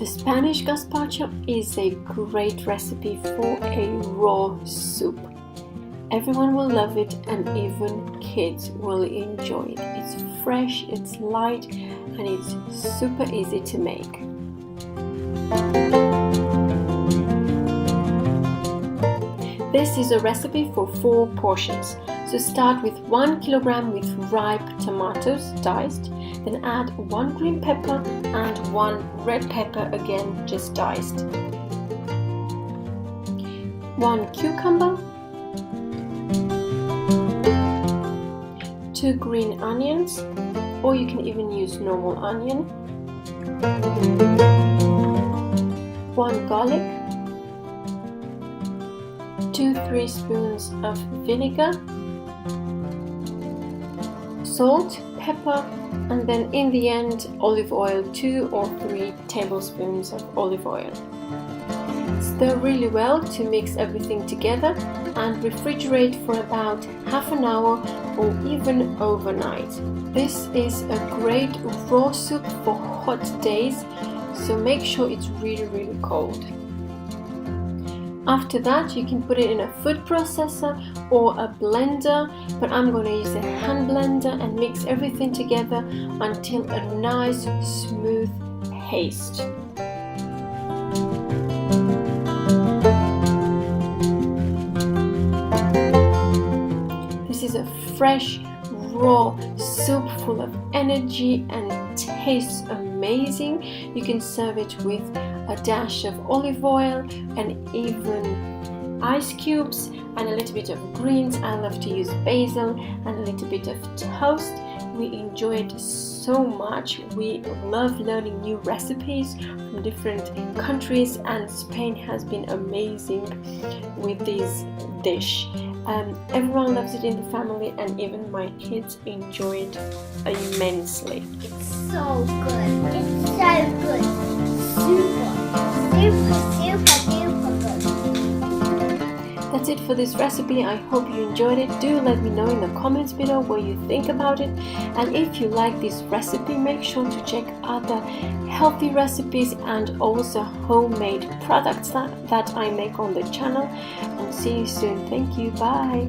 The Spanish Gazpacho is a great recipe for a raw soup. Everyone will love it and even kids will enjoy it. It's fresh, it's light, and it's super easy to make. This is a recipe for 4 portions. So start with 1 kilogram with ripe tomatoes diced, then add 1 green pepper and 1 red pepper, again just diced, 1 cucumber, 2 green onions, or you can even use normal onion, 1 garlic, 2-3 spoons of vinegar, salt, pepper, and then in the end olive oil, 2 or 3 tablespoons of olive oil. Stir really well to mix everything together and refrigerate for about half an hour or even overnight. This is a great raw soup for hot days, so make sure it's really cold. After that, you can put it in a food processor or a blender, but I'm going to use a hand blender and mix everything together until a nice smooth paste. This is a fresh, raw soup full of energy and tastes amazing. You can serve it with a dash of olive oil and even ice cubes and a little bit of greens. I love to use basil and a little bit of toast. We enjoy it so much. We love learning new recipes from different countries, and Spain has been amazing with this dish. Everyone loves it in the family, and even my kids enjoy it immensely. It's so good. It's so good. Super good. That's it for this recipe. I hope you enjoyed it. Do let me know in the comments below what you think about it. And if you like this recipe, make sure to check other healthy recipes and also homemade products that I make on the channel. And see you soon. Thank you. Bye.